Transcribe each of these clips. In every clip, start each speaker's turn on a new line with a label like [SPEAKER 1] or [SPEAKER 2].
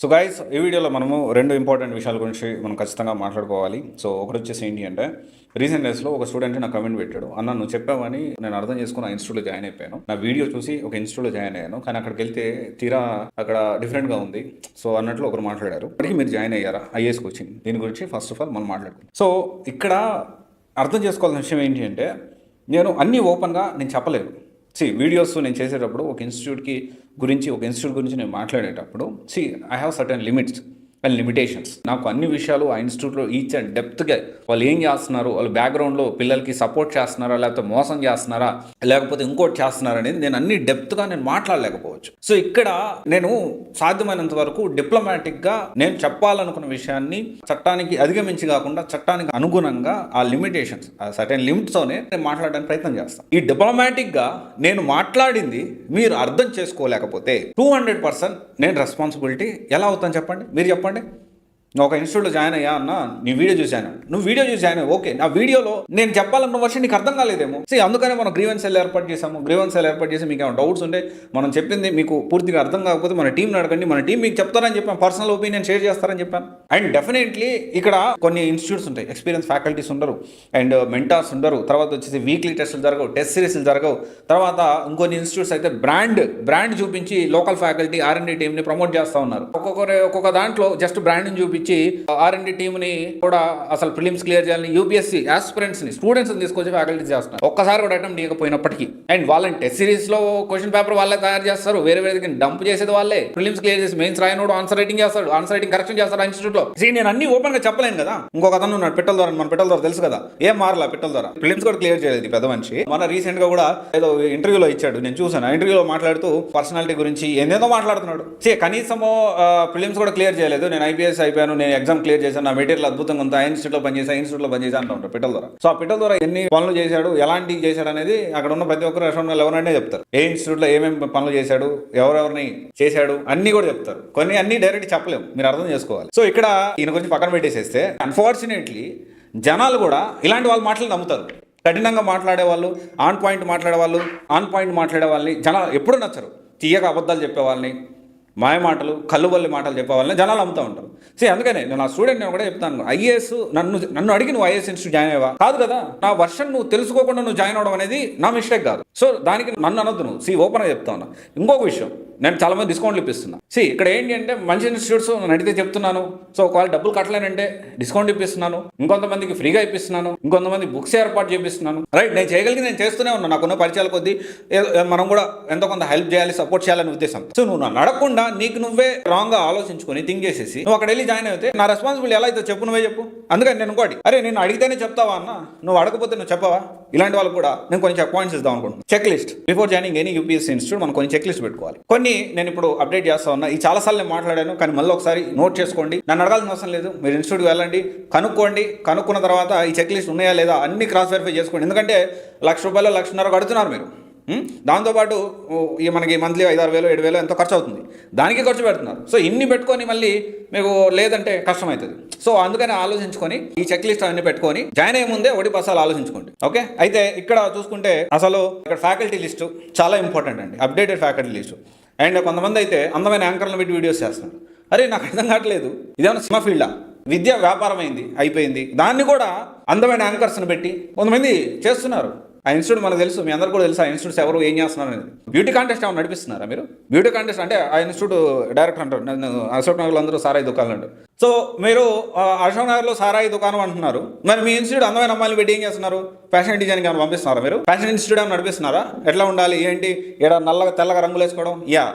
[SPEAKER 1] So guys ఈ వీడియోలో మనము రెండు ఇంపార్టెంట్ విషయాల గురించి మనం ఖచ్చితంగా మాట్లాడుకోవాలి. సో ఒకటి వచ్చేసి ఏంటి అంటే రీసెంట్ డేస్లో ఒక స్టూడెంట్ నాకు కమెంట్ పెట్టాడు, అన్న నువ్వు చెప్పావని నేను అర్థం చేసుకుని ఆ ఇన్స్టిట్యూట్లో జాయిన్ అయిపోయాను, నా వీడియో చూసి ఒక ఇన్స్టిట్యూట్లో జాయిన్ అయ్యాను, కానీ అక్కడికి వెళ్తే తీరా అక్కడ డిఫరెంట్గా ఉంది సో అన్నట్లు ఒకరు మాట్లాడారు. అక్కడికి మీరు జాయిన్ అయ్యారా ఐఏఎస్ కోచింగ్, దీని గురించి ఫస్ట్ ఆఫ్ ఆల్ మనం మాట్లాడుకుందాం. సో ఇక్కడ అర్థం చేసుకోవాల్సిన విషయం ఏంటి అంటే నేను అన్నీ ఓపెన్గా నేను చెప్పలేను. వీడియోస్ నేను చేసేటప్పుడు ఒక ఇన్స్టిట్యూట్ గురించి నేను మాట్లాడేటప్పుడు I have certain limits and limitations. నాకు అన్ని విషయాలు ఆ ఇన్స్టిట్యూట్లో ఈచ్ అండ్ డెప్త్గా వాళ్ళు ఏం చేస్తున్నారు, వాళ్ళ బ్యాక్గ్రౌండ్లో పిల్లలకి సపోర్ట్ చేస్తున్నారా, లేకపోతే మోసం చేస్తున్నారా, లేకపోతే ఇంకోటి చేస్తున్నారా అనేది నేను అన్ని డెప్త్గా నేను మాట్లాడలేకపోవచ్చు. సో ఇక్కడ నేను సాధ్యమైనంత వరకు డిప్లొమాటిక్గా నేను చెప్పాలనుకున్న విషయాన్ని చట్టానికి అధిగమించి కాకుండా చట్టానికి అనుగుణంగా ఆ లిమిటేషన్స్ ఆ సర్టెన్ లిమిట్స్తోనే నేను మాట్లాడడానికి ప్రయత్నం చేస్తాను. ఈ డిప్లొమాటిక్గా నేను మాట్లాడింది మీరు అర్థం చేసుకోలేకపోతే 200% నేను రెస్పాన్సిబిలిటీ ఎలా అవుతాను చెప్పండి, మీరు చెప్పండి. ఒక ఇన్స్టిట్యూట్లో జాయిన్ అయ్యా అన్న నీ వీడియో చూశాను, నువ్వు వీడియో చూసి జాయిన్ ఓకే, నా వీడియోలో నేను చెప్పాలన్న వర్షం నీకు అర్థం కాలేదేమో. అందుకనే మనం గ్రీవెన్స్ సెల్ ఏర్పాటు చేసి మీకు ఏమైనా డౌట్స్ ఉంటే మనం చెప్పింది మీకు పూర్తిగా అర్థం కాకపోతే మన టీంని అడగండి, మన టీం మీకు చెప్తారని చెప్పాను, పర్సనల్ ఒపీనియన్ షేర్ చేస్తారని చెప్పాను. అండ్ డెఫినెట్లీ ఇక్కడ కొన్ని ఇన్స్టిట్యూట్స్ ఉంటాయి, ఎక్స్పీరియన్స్ ఫ్యాకల్టీస్ ఉండరు అండ్ మెంటార్స్ ఉండరు, తర్వాత వచ్చేసి వీక్లీ టెస్టులు జరగవు, టెస్ట్ సిరీస్లు జరగవు, తర్వాత ఇంకొన్ని ఇన్స్టిట్యూట్స్ అయితే బ్రాండ్ చూపించి లోకల్ ఫ్యాకల్టీ R&D టీంని ప్రమోట్ చేస్తూ ఉన్నారు. ఒక్కొక్క దాంట్లో జస్ట్ బ్రాండ్ని చూపించి R&D టీమ్ని కూడా అసలు ప్రిలిమ్స్ క్లియర్ చేయాలని యూపీఎస్సీ ఆస్పిరెంట్స్ని స్టూడెంట్స్ని తీసుకొచ్చి ఫ్యాకల్టీ చేస్తున్నారు. ఒక్కసారి కూడా అటెంప్ట్ చేయకపోయినప్పటికీ. అండ్ వాళ్ళని టెస్ట్ సిరీస్లో క్వశ్చన్ పేపర్ వాళ్ళే తయారు చేస్తారు, వేరే డంప్ చేసేది వాళ్ళే, ప్రిలిమ్స్ క్లియర్ చేసి మెయిన్స్ రాయనోడు ఆన్సర్ రైటింగ్ చేస్తాడు, ఆన్సర్ రైటింగ్ కరెక్షన్ చేస్తాడు ఇన్స్టిట్యూట్లో. నేను అన్ని ఓపెన్గా చెప్పలేను కదా. ఇంకొక అతను ఉన్నాడు పిట్టల ద్వారా, మన పిట్టల ద్వారా తెలుసు కదా, ఏం మారలా పిట్టల ద్వారా ప్రిలిమ్స్ కూడా క్లియర్ చేయలేదు పెద్ద మనిషి. మన రీసెంట్ గా కూడా ఏదో ఇంటర్వ్యూలో ఇచ్చాడు, నేను చూసాను. ఇంటర్వ్యూలో మాట్లాడుతూ పర్సనాలిటీ గురించి ఏదేదో మాట్లాడుతున్నాడు. కనీసము ప్రిలిమ్స్ కూడా క్లియర్ చేయలేదు, నేను IPS అయిపోయాను, నేను ఎగ్జామ్ క్లియర్ చేశాను, నా మెటీరియల్ అద్భుతంగా ఉంది, ఇన్స్టిట్యూట్లో పనిచేసా అంటూ ఉంటారు పిట్టల ద్వారా. సో ఆ పిట్టల ద్వారా ఎన్ని పనులు చేశాడు, ఎలాంటివి చేశాడు అనేది అక్కడ ఉన్న ప్రతి ఒక్కరు యశ్వంత్ ఎవరైనా చెప్తారు. ఏ ఇన్స్టిట్యూట్లో ఏమేమి పనులు చేశాడు, ఎవరెవరిని చేశాడు అన్ని కూడా చెప్తారు. కొన్ని అన్ని డైరెక్ట్ చెప్పలేము, మీరు అర్థం చేసుకోవాలి. సో ఇక్కడ ఈయన గురించి పక్కన పెట్టేసేస్తే అన్ఫార్చునేట్లీ జనాలు కూడా ఇలాంటి వాళ్ళ మాటలు నమ్ముతారు. కఠినంగా మాట్లాడే ఆన్ పాయింట్ మాట్లాడే వాళ్ళని జనాలు ఎప్పుడు నచ్చరు. తీయగా అబద్ధాలు చెప్పే వాళ్ళని, మాయ మాటలు, కల్లుబల్లి మాటలు చెప్పే వాళ్ళని జనాలు అమ్ముతూ ఉంటారు. అందుకనే నేను ఆ స్టూడెంట్ నేను కూడా చెప్తాను, ఐఏఎస్ నన్ను అడిగి నువ్వు ఐఏఎస్ ఇన్స్టిట్యూట్ జాయిన్ అయ్యవా? కాదు కదా, నా వర్షన్ నువ్వు తెలుసుకోకుండా నువ్వు జాయిన్ అవడం అనేది నా మిస్టేక్ కాదు. సో దానికి నన్ను అనొద్దు నువ్వు. ఓపెన్గా చెప్తా ఉన్నా. ఇంకొక విషయం, నేను చాలా మంది డిస్కౌంట్లు ఇప్పిస్తున్నా. ఇక్కడ ఏంటి అంటే మంచి ఇన్స్టిట్యూట్స్ నన్ను అడిగితే చెప్తున్నాను. సో ఒకవేళ డబ్బులు కట్టలేనంటే డిస్కౌంట్ ఇప్పిస్తున్నాను, ఇంకొంతమందికి ఫ్రీగా ఇప్పిస్తున్నాను, ఇంకొంతమంది బుక్స్ ఏర్పాటు చేపిస్తున్నాను. రైట్, నేను చేయగలిగి నేను చేస్తూనే ఉన్నాను. నాకున్న పరిచయాల కొద్దీ మనం కూడా ఎంతో కొంత హెల్ప్ చేయాలి, సపోర్ట్ చేయాలని ఉద్దేశం. సో నువ్వు నన్ను అడగకుండా నీకు నువ్వే రాంగ్గా ఆలోచించుకొని థింక్ చేసేసి నువ్వు అక్కడ వెళ్ళి జాయిన్ అయితే నా రెస్పాన్సిబిలిటీ ఎలా అయితే చెప్పు, నువ్వే చెప్పు. అందుకని నేను ఇంకోటి, అరే నేను అడిగితేనే చెప్తావా అన్న, నువ్వు అడగకపోతే నువ్వు చెప్పవా? ఇలాంటి వాళ్ళకి కూడా నేను కొన్ని పాయింట్స్ ఇద్దాం అనుకుంటున్నాను. Check list before joining any UPSC institute మనం కొన్ని చెక్ లిస్ట్ పెట్టుకోవాలి. కొన్ని నేను ఇప్పుడు అప్డేట్ చేస్తా ఉన్నా. ఈ చాలాసార్లు నేను మాట్లాడాను, కానీ మళ్ళీ ఒకసారి నోట్ చేసుకోండి. నన్ను అడగాల్సిన అవసరం లేదు, మీరు ఇన్స్టిట్యూట్కి వెళ్ళండి, కనుక్కున్న తర్వాత ఈ చెక్ లిస్ట్ ఉన్నాయా లేదా అన్ని క్రాస్ వెరిఫై చేసుకోండి. ఎందుకంటే ₹1,00,000 1,50,000 కడుతున్నారు మీరు. దాంతోపాటు మనకి మంత్లీ 5,000 7,000 7,000 ఎంతో ఖర్చు అవుతుంది, దానికి ఖర్చు పెడుతున్నారు. సో ఇన్ని పెట్టుకొని మళ్ళీ మీకు లేదంటే కష్టమవుతుంది. సో అందుకని ఆలోచించుకొని ఈ చెక్ లిస్ట్ అన్ని పెట్టుకొని జాయిన్ అయ్యే ముందే 1 ఆలోచించుకోండి. ఓకే, అయితే ఇక్కడ చూసుకుంటే అసలు ఇక్కడ ఫ్యాకల్టీ లిస్టు చాలా ఇంపార్టెంట్ అండి, అప్డేటెడ్ ఫ్యాకల్టీ లిస్టు. అండ్ కొంతమంది అయితే అందమైన యాంకర్లను పెట్టి వీడియోస్ చేస్తున్నారు. అరే నాకు అర్థం కావట్లేదు, ఇదేమన్నా సినిమా ఫీల్డా? విద్య వ్యాపారం అయిపోయింది, దాన్ని కూడా అందమైన యాంకర్స్ని పెట్టి కొంతమంది చేస్తున్నారు. ఆ ఇన్స్టిట్యూట్ మనకు తెలుసు, మీ అందరూ కూడా తెలుసు ఆ ఇన్స్టిట్యూట్స్ ఎవరు ఏం చేస్తున్నారు అనేది. బ్యూటీ కాంటెస్ట్ ఏమైనా నడిపిస్తున్నారా మీరు? బ్యూటీ కాంటెస్ట్ అంటే ఆ ఇన్స్టిట్యూట్ డైరెక్టర్ అంటారు, నేను అశోక్ నగర్లో అందరూ సారాయి దుకాణాలు అంటారు. సో మీరు అశోక్ నగర్లో సారాయి దుకాణం అంటున్నారు, మరి మీ ఇన్స్టిట్యూట్ అందమైన అమ్మాయిలు పెట్టి ఏం చేస్తున్నారు? ఫ్యాషన్ డిజైనింగ్ ఏమైనా పంపిస్తున్నారా మీరు? ఫ్యాషన్ ఇన్స్టిట్యూట్ ఏమైనా నడిపిస్తున్నారా? ఎట్లా ఉండాలి ఏంటి, ఇక్కడ నల్లగా తెల్లగా రంగులు వేసుకోవడం,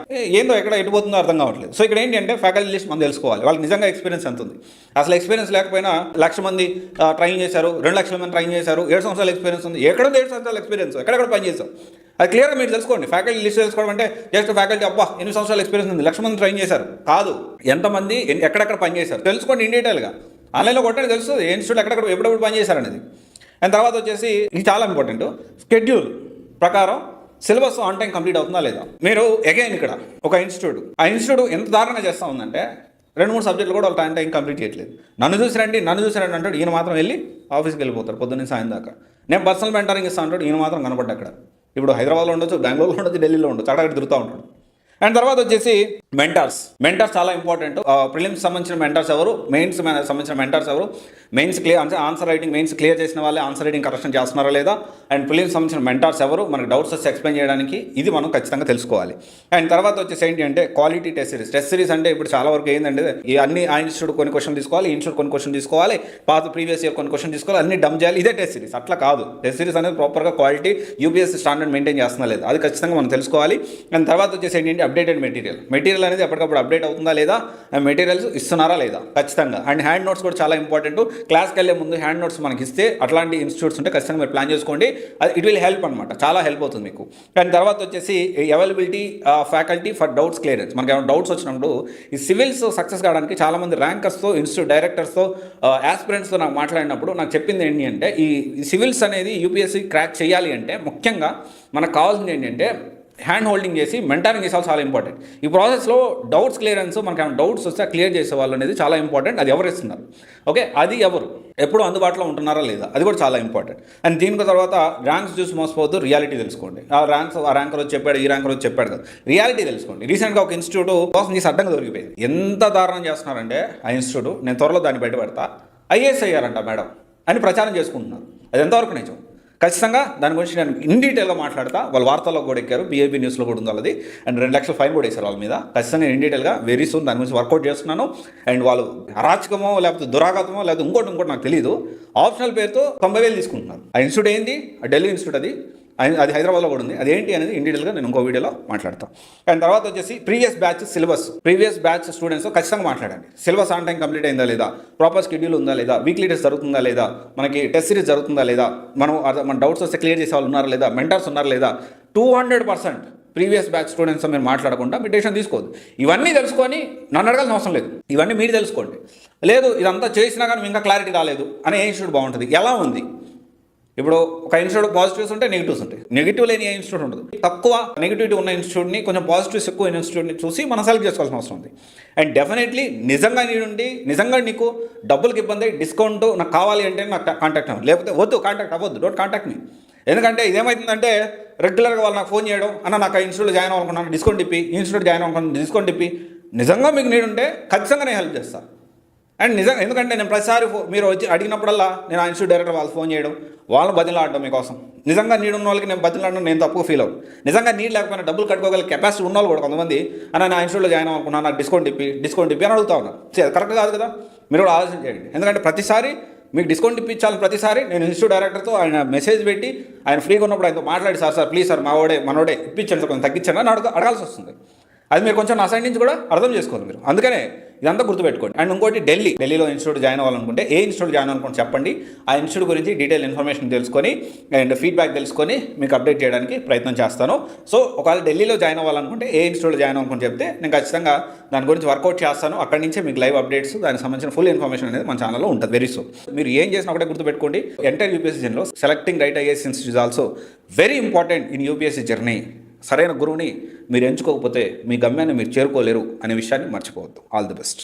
[SPEAKER 1] ఏందో ఎక్కడ ఎటుపోతుందో అర్థం కావట్లేదు. సో ఇక్కడ ఏంటి అంటే ఫ్యాకల్టీ లిస్ట్ మనం తెలుసుకోవాలి, వాళ్ళకి నిజంగా ఎక్స్పీరియన్స్ ఎంత ఉంది. అసలు ఎక్స్పీరియన్స్ లేకపోయినా 1,00,000 మంది ట్రైన్ చేశారు, 2,00,000 మంది ట్రైన్ చేశారు, 7 సంవత్సరాల ఎక్స్పీరియన్స్ ఉంది. ఎక్కడ 7 సంవత్సరాల ఎక్స్పీరియన్స్, ఎక్కడెక్కడ పనిచేస్తాం అది క్లియర్గా మీరు తెలుసుకోండి. ఫ్యాకల్టీ లిస్ట్ తెలుసుకోవడం అంటే జస్ట్ ఫ్యాకల్టీ 8 సంవత్సరాల ఎక్స్పీరియన్స్ ఉంది, 1,00,000 మంది ట్రైన్ చేశారు కాదు, ఎంతమంది ఎక్కడెక్కడ పనిచేశారు తెలుసుకోండి ఇన్ డీటెయిల్గా. ఆన్లైన్లో కొట్టండి, తెలుస్తుంది ఏ ఇన్స్టిట్యూట్ ఎక్కడెక్కడ ఎప్పుడెప్పుడు పనిచేశారనేది. అండ్ తర్వాత వచ్చేసి ఇది చాలా ఇంపార్టెంట్, షెడ్యూల్ ప్రకారం సిలబస్ ఆన్ టైం కంప్లీట్ అవుతుందా లేదా. మీరు అగైన్ ఇక్కడ ఒక ఆ ఇన్స్టిట్యూట్ ఎంత దారుణంగా చేస్తూ ఉందంటే 2-3 సబ్జెక్టులు కూడా వాళ్ళు టైం కంప్లీట్ చేయట్లేదు. నన్ను చూసి రండి అంటాడు, ఈయన మాత్రం వెళ్ళి ఆఫీస్కి వెళ్ళిపోతారు పొద్దున్న సాయం దాకా. నేను పర్సనల్ మెంటరింగ్ ఇస్తాను అంటాడు, ఈయన మాత్రం కనపడ్డా అక్కడ. ఇప్పుడు హైదరాబాద్లో ఉండొచ్చు, బెంగళూరులో ఉండొచ్చు, ఢిల్లీలో ఉండొచ్చు, అక్కడ తిరుగుతూ ఉంటాడు. అండ్ తర్వాత వచ్చేసి మెంటర్స్ చాలా ఇంపార్టెంట్. ప్రిలిమ్స్ సంబంధించిన మెంటర్స్ ఎవరు, మెయిన్స్ సంబంధించిన మెంటర్స్ ఎవరు, మెయిన్స్ క్లియర్ అంటే ఆన్సర్ రైటింగ్ మెయిన్స్ క్లియర్ చేసిన వాళ్ళే ఆన్సర్ రైటింగ్ కరెక్షన్ చేస్తున్నారా లేదా, అండ్ ప్రిలిమ్స్ సంబంధించిన మెంటర్స్ ఎవరు, మనకు డౌట్స్ వచ్చి ఎక్స్ప్లెయిన్ చేయడానికి ఇది మనం ఖచ్చితంగా తెలుసుకోవాలి. అండ్ తర్వాత వచ్చేసి ఏంటి అంటే క్వాలిటీ టెస్ట్ సిరీస్ అంటే ఇప్పుడు చాలా వరకు ఏంటంటే ఈ అన్ని ఆ ఇన్స్టిట్యూట్ కొన్ని క్వశ్చన్ తీసుకోవాలి, ఈ ఇన్స్టిట్యూట్ కొన్ని క్వశ్చన్ తీసుకోవాలి, పాత ప్రీవియస్ ఇయర్ కొన్ని క్వశ్చన్ తీసుకోవాలి, అన్ని డమ్ చేయాలి, ఇదే టెస్ట్ సిరీస్. అట్లా కాదు. టెస్ట్ సిరీస్ అనేది ప్రాపర్గా క్వాలిటీ యూపీఎస్సీ స్టాండర్డ్ మెయింటైన్ చేస్తున్నా లేదు, అది ఖచ్చితంగా మనం తెలుసుకోవాలి. అండ్ తర్వాత వచ్చేసి ఏంటంటే అప్డేటెడ్ మెటీరియల్ అనేది ఎప్పటికప్పుడు అప్డేట్ అవుతుందా లేదా, మెటీరియల్స్ ఇస్తున్నారా లేదా ఖచ్చితంగా. అండ్ హ్యాండ్ నోట్స్ కూడా చాలా ఇంపార్టెంట్. క్లాస్కి వెళ్ళే ముందు హ్యాండ్ నోట్స్ మనకి ఇస్తే అట్లాంటి ఇన్స్టిట్యూట్స్ ఉంటే ఖచ్చితంగా మీరు ప్లాన్ చేసుకోండి. అది ఇట్ విల్ హెల్ప్ అనమాట, చాలా హెల్ప్ అవుతుంది మీకు. అండ్ తర్వాత వచ్చేసి availability faculty for doubts clearance. మనకి ఏమైనా డౌట్స్ వచ్చినప్పుడు ఈ సివిల్స్ సక్సెస్ కావడానికి చాలామంది ర్యాంకర్స్తో, ఇన్స్టిట్యూట్ డైరెక్టర్స్తో, ఆస్పిరెంట్స్తో నాకు మాట్లాడినప్పుడు నాకు చెప్పింది ఏంటి అంటే ఈ సివిల్స్ అనేది యూపీఎస్సీ క్రాక్ చేయాలి అంటే ముఖ్యంగా మనకు కావాల్సింది ఏంటంటే హ్యాండ్ హోల్డింగ్ చేసి మెంటరింగ్ చేసేవాళ్ళు చాలా ఇంపార్టెంట్. ఈ ప్రాసెస్లో డౌట్స్ క్లియరెన్స్, మనకి ఏమైనా డౌట్స్ వస్తే క్లియర్ చేసేవాళ్ళు అనేది చాలా ఇంపార్టెంట్. అది ఎవరు ఇస్తున్నారు, ఓకే, అది ఎవరు ఎప్పుడు అందుబాటులో ఉంటున్నారా లేదా, అది కూడా చాలా ఇంపార్టెంట్. అండ్ దీనికి తర్వాత ర్యాంక్స్ చూసి మోసపోవద్దు, రియాలిటీ తెలుసుకోండి. ఆ ర్యాంకర్ వచ్చి చెప్పాడు, ఈ ర్యాంకర్ వచ్చి చెప్పాడు కదా, రియాలిటీ తెలుసుకోండి. రీసెంట్గా ఒక ఇన్స్టిట్యూట్ కోసం చేసి అడ్డంగా దొరికిపోయింది. ఎంత దారుణం చేస్తున్నారంటే ఆ ఇన్స్టిట్యూట్, నేను త్వరలో దాన్ని బయటపెడతా, ఐఏఎస్ అయ్యారంట మేడం అని ప్రచారం చేసుకుంటున్నారు. అది ఎంతవరకు నిజం? ఖచ్చితంగా దాని గురించి నేను ఇన్ డీటెయిల్గా మాట్లాడతా. వాళ్ళు వార్తల్లో కూడా ఎక్కారు, బీఐబీ న్యూస్లో కూడా ఉంది వాళ్ళది. అండ్ 2 లక్షల ఫైన్ కూడా వేశారు వాళ్ళ మీద. ఖచ్చితంగా ఇన్ డీటెయిల్గా వెరీ సూన్ దాని గురించి వర్కౌట్ చేస్తున్నాను. అండ్ వాళ్ళు అరాచకమో లేకపోతే దురాఘాతమో లేకపోతే ఇంకోటి నాకు తెలియదు, ఆప్షనల్ పేరుతో 90,000 తీసుకుంటున్నారు. ఆ ఇన్స్టిట్యూట్ ఏంది, ఆ ఢిల్లీ ఇన్స్టిట్యూట్ అది హైదరాబాద్లో కూడా ఉంది. అదేంటి అనేది ఇన్ డీటెయిల్గా నేను ఇంకో వీడియోలో మాట్లాడతాను. అండ్ తర్వాత వచ్చేసి ప్రీవియస్ బ్యాచ్ స్టూడెంట్స్ ఖచ్చితంగా మాట్లాడండి. సిలబస్ ఆన్ టైం కంప్లీట్ అయిందా లేదా, ప్రాపర్ షెడ్యూల్ ఉందా లేదా, వీక్లీ టెస్ట్ జరుగుతుందా లేదా, మనకి టెస్ట్ సిరీస్ జరుగుతుందా లేదా, మన డౌట్స్ వస్తే క్లియర్ చేసే వాళ్ళు ఉన్నారా లేదా, మెంటర్స్ ఉన్నారా లేదా, 200% ప్రీవియస్ బ్యాచ్ స్టూడెంట్స్ మీరు మాట్లాడకుండా మీ డెసిషన్ తీసుకోవద్దు. ఇవన్నీ తెలుసుకొని నన్ను అడగాల్సిన అవసరం లేదు, ఇవన్నీ మీరు తెలుసుకోండి. లేదు ఇదంతా చేసినా కానీ ఇంకా క్లారిటీ రాలేదు అనే ఏ ఇన్స్టిట్యూట్ బాగుంటుంది, ఎలా ఉంది. ఇప్పుడు ఒక ఇన్స్టిట్యూట్ పాజిటివ్స్ ఉంటాయి, నెగిటివ్స్ ఉంటాయి. నెగిటివ్ లేని ఏ ఇన్స్టిట్యూట్ ఉంటుంది. తక్కువ నెగిటివిటీ ఉన్న ఇన్స్టిట్యూట్ని, కొంచెం పాజిటివ్స్ ఎక్కువ ఇన్స్టిట్యూట్ని చూసి మనం సెలెక్ట్ చేసుకోవాల్సిన అవసరం ఉంది. అండ్ డెఫినెట్లీ నిజంగా నిజంగా నీకు డబ్బులకి ఇబ్బంది, డిస్కౌంట్ నాకు కావాలి అంటే నాకు కాంటాక్ట్ అవ్వండి, లేకపోతే వద్దు, కాంటాక్ట్ అవ్వద్దు, డోంట్ కాంటాక్ట్ మీ. ఎందుకంటే ఇదేమవుతుందంటే రెగ్యులర్గా వాళ్ళు నాకు ఫోన్ చేయడం, అన్న నాకు ఆ ఇన్స్టిట్యూట్లో జాయిన్ అవ్వాలనుకున్నాను, డిస్కౌంట్ ఇప్పి, ఇన్స్టిట్యూట్ జాయిన్ అవ్వాలనుకున్నాను, డిస్కౌంట్ ఇప్పి. నిజంగా మీకు నీడు ఉంటే ఖచ్చితంగా నేను హెల్ప్ చేస్తాను. అండ్ నిజంగా ఎందుకంటే నేను ప్రతిసారి మీరు వచ్చి అడిగినప్పుడల్లా నేను ఆ ఇన్స్టిట్యూట్ డైరెక్టర్ వాళ్ళు ఫోన్ చేయడం, వాళ్ళని బదిలాడడం మీకోసం. నిజంగా నీడు ఉన్న వాళ్ళకి నేను బదిలాడడం నేను తప్పుగా ఫీల్ అవ్వను. నిజంగా నీళ్ళు లేకపోయినా డబ్బులు కట్టుకోగల కెపాసిటీ ఉన్న వాళ్ళు కూడా కొంతమంది అన్న నా ఇన్స్టిట్యూట్లో జాయిన్ అవ్వాలనుకున్నాను, నాకు డిస్కౌంట్ ఇప్పి అని అడుగుతా ఉన్నారు. కరెక్ట్ కాదు కదా, మీరు కూడా ఆలోచన చేయండి. ఎందుకంటే ప్రతిసారి మీకు డిస్కౌంట్ ఇప్పించాలని ప్రతిసారి నేను ఇన్స్టిట్యూట్ డైరెక్టర్తో ఆయన మెసేజ్ పెట్టి ఆయన ఫ్రీగా ఉన్నప్పుడు ఆయనతో మాట్లాడి సార్ ప్లీజ్ సార్ మనోడే ఇప్పించండి సార్, కొంచెం తగ్గించండి అని అడగాల్సి వస్తుంది. అది మీరు కొంచెం నా సైడ్ నుంచి కూడా అర్థం చేసుకోవాలి మీరు. అందుకనే ఇదంతా గుర్తుపెట్టుకోండి. అండ్ ఇంకోటి ఢిల్లీలో ఇన్స్టిట్యూట్ జాయిన్ అవ్వాలనుకుంటే ఏ ఇన్స్టిట్యూట్ జాయిన్ అవ్వాలనుకుంటే చెప్పండి. ఆ ఇన్స్టిట్యూట్ గురించి డీటెయిల్ ఇన్ఫర్మేషన్ తెలుసుకొని అండ్ ఫీడ్బ్యాక్ తెలుసుకొని మీకు అప్డేట్ చేయడానికి ప్రయత్నం చేస్తాను. సో ఒకవేళ ఢిల్లీలో జాయిన్ అవ్వాలనుకుంటే ఏ ఇన్స్టిట్యూట్లో జాయిన్ అవ్వాలనుకుంటే చెప్తే నేను ఖచ్చితంగా దాని గురించి వర్కౌట్ చేస్తాను. అక్కడి నుంచే మీకు లైవ్ అప్డేట్స్, దానికి సంబంధించిన ఫుల్ ఇన్ఫర్మేషన్ అనేది మన ఛానల్లో ఉంటుంది వెరీ సూన్. మీరు ఏం చేసినా ఒకటే గుర్తుపెట్టుకోండి, ఎంటైర్ యూపీఎస్సీ జర్నీలో selecting right IAS institute is also very important in UPSC journey. సరైన గురువుని మీరు ఎంచుకోకపోతే మీ గమ్యాన్ని మీరు చేరుకోలేరు అనే విషయాన్ని మర్చిపోవద్దు. All the best.